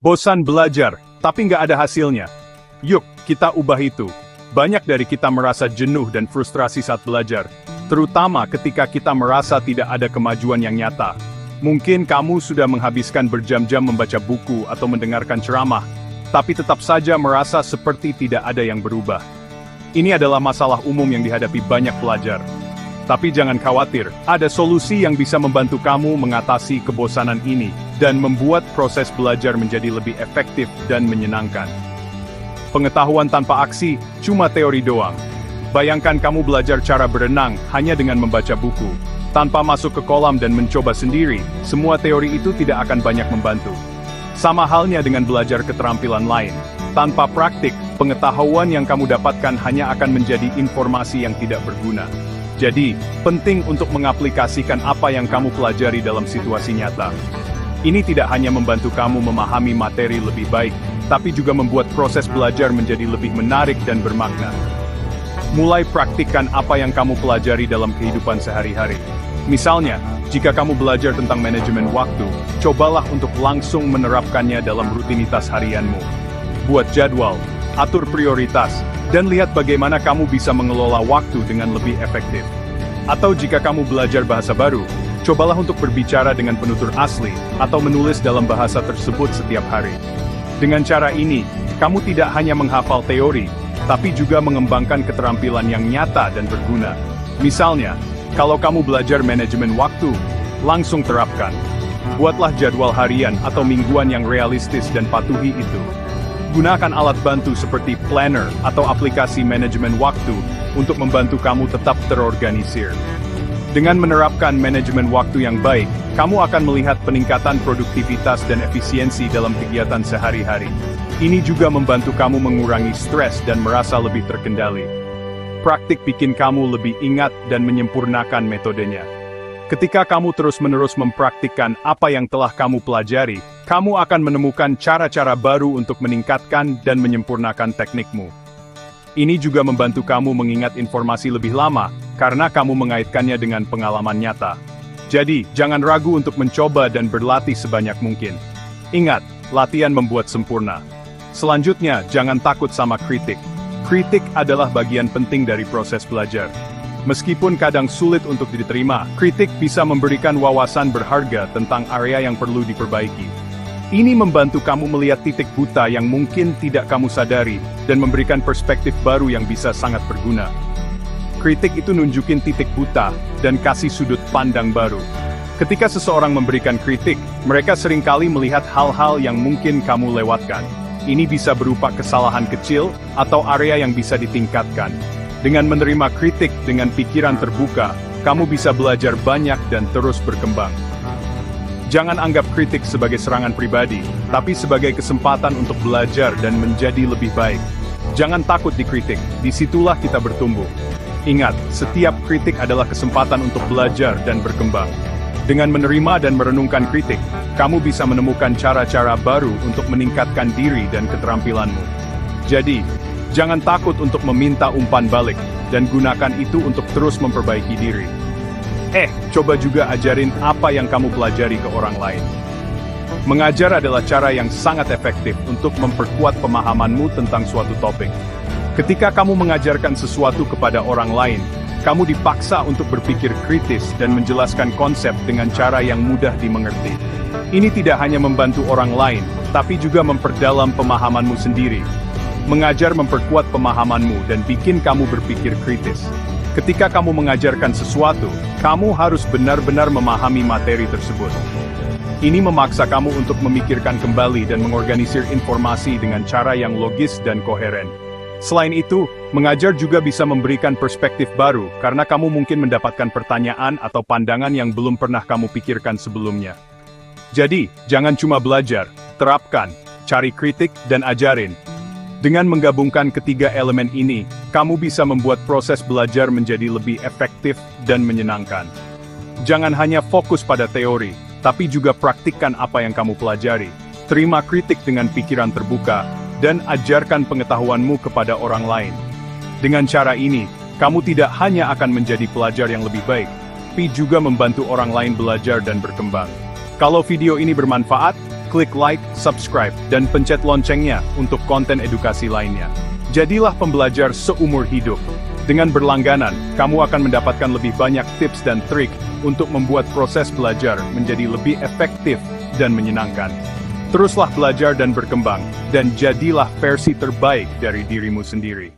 Bosan belajar, tapi nggak ada hasilnya. Yuk, kita ubah itu. Banyak dari kita merasa jenuh dan frustrasi saat belajar, terutama ketika kita merasa tidak ada kemajuan yang nyata. Mungkin kamu sudah menghabiskan berjam-jam membaca buku atau mendengarkan ceramah, tapi tetap saja merasa seperti tidak ada yang berubah. Ini adalah masalah umum yang dihadapi banyak pelajar. Tapi jangan khawatir, ada solusi yang bisa membantu kamu mengatasi kebosanan ini, dan membuat proses belajar menjadi lebih efektif dan menyenangkan. Pengetahuan tanpa aksi, cuma teori doang. Bayangkan kamu belajar cara berenang hanya dengan membaca buku. Tanpa masuk ke kolam dan mencoba sendiri, semua teori itu tidak akan banyak membantu. Sama halnya dengan belajar keterampilan lain. Tanpa praktik, pengetahuan yang kamu dapatkan hanya akan menjadi informasi yang tidak berguna. Jadi, penting untuk mengaplikasikan apa yang kamu pelajari dalam situasi nyata. Ini tidak hanya membantu kamu memahami materi lebih baik, tapi juga membuat proses belajar menjadi lebih menarik dan bermakna. Mulai praktikkan apa yang kamu pelajari dalam kehidupan sehari-hari. Misalnya, jika kamu belajar tentang manajemen waktu, cobalah untuk langsung menerapkannya dalam rutinitas harianmu. Buat jadwal, atur prioritas, dan lihat bagaimana kamu bisa mengelola waktu dengan lebih efektif. Atau jika kamu belajar bahasa baru, cobalah untuk berbicara dengan penutur asli, atau menulis dalam bahasa tersebut setiap hari. Dengan cara ini, kamu tidak hanya menghafal teori, tapi juga mengembangkan keterampilan yang nyata dan berguna. Misalnya, kalau kamu belajar manajemen waktu, langsung terapkan. Buatlah jadwal harian atau mingguan yang realistis dan patuhi itu. Gunakan alat bantu seperti planner atau aplikasi manajemen waktu untuk membantu kamu tetap terorganisir. Dengan menerapkan manajemen waktu yang baik, kamu akan melihat peningkatan produktivitas dan efisiensi dalam kegiatan sehari-hari. Ini juga membantu kamu mengurangi stres dan merasa lebih terkendali. Praktik bikin kamu lebih ingat dan menyempurnakan metodenya. Ketika kamu terus-menerus mempraktikkan apa yang telah kamu pelajari, kamu akan menemukan cara-cara baru untuk meningkatkan dan menyempurnakan teknikmu. Ini juga membantu kamu mengingat informasi lebih lama, karena kamu mengaitkannya dengan pengalaman nyata. Jadi, jangan ragu untuk mencoba dan berlatih sebanyak mungkin. Ingat, latihan membuat sempurna. Selanjutnya, jangan takut sama kritik. Kritik adalah bagian penting dari proses belajar. Meskipun kadang sulit untuk diterima, kritik bisa memberikan wawasan berharga tentang area yang perlu diperbaiki. Ini membantu kamu melihat titik buta yang mungkin tidak kamu sadari, dan memberikan perspektif baru yang bisa sangat berguna. Kritik itu nunjukin titik buta, dan kasih sudut pandang baru. Ketika seseorang memberikan kritik, mereka seringkali melihat hal-hal yang mungkin kamu lewatkan. Ini bisa berupa kesalahan kecil, atau area yang bisa ditingkatkan. Dengan menerima kritik dengan pikiran terbuka, kamu bisa belajar banyak dan terus berkembang. Jangan anggap kritik sebagai serangan pribadi, tapi sebagai kesempatan untuk belajar dan menjadi lebih baik. Jangan takut dikritik, disitulah kita bertumbuh. Ingat, setiap kritik adalah kesempatan untuk belajar dan berkembang. Dengan menerima dan merenungkan kritik, kamu bisa menemukan cara-cara baru untuk meningkatkan diri dan keterampilanmu. Jadi, jangan takut untuk meminta umpan balik, dan gunakan itu untuk terus memperbaiki diri. Coba juga ajarin apa yang kamu pelajari ke orang lain. Mengajar adalah cara yang sangat efektif untuk memperkuat pemahamanmu tentang suatu topik. Ketika kamu mengajarkan sesuatu kepada orang lain, kamu dipaksa untuk berpikir kritis dan menjelaskan konsep dengan cara yang mudah dimengerti. Ini tidak hanya membantu orang lain, tapi juga memperdalam pemahamanmu sendiri. Mengajar memperkuat pemahamanmu dan bikin kamu berpikir kritis. Ketika kamu mengajarkan sesuatu, kamu harus benar-benar memahami materi tersebut. Ini memaksa kamu untuk memikirkan kembali dan mengorganisir informasi dengan cara yang logis dan koheren. Selain itu, mengajar juga bisa memberikan perspektif baru, karena kamu mungkin mendapatkan pertanyaan atau pandangan yang belum pernah kamu pikirkan sebelumnya. Jadi, jangan cuma belajar, terapkan, cari kritik, dan ajarin. Dengan menggabungkan ketiga elemen ini, kamu bisa membuat proses belajar menjadi lebih efektif dan menyenangkan. Jangan hanya fokus pada teori, tapi juga praktikkan apa yang kamu pelajari. Terima kritik dengan pikiran terbuka, dan ajarkan pengetahuanmu kepada orang lain. Dengan cara ini, kamu tidak hanya akan menjadi pelajar yang lebih baik, tapi juga membantu orang lain belajar dan berkembang. Kalau video ini bermanfaat, klik like, subscribe, dan pencet loncengnya untuk konten edukasi lainnya. Jadilah pembelajar seumur hidup. Dengan berlangganan, kamu akan mendapatkan lebih banyak tips dan trik untuk membuat proses belajar menjadi lebih efektif dan menyenangkan. Teruslah belajar dan berkembang, dan jadilah versi terbaik dari dirimu sendiri.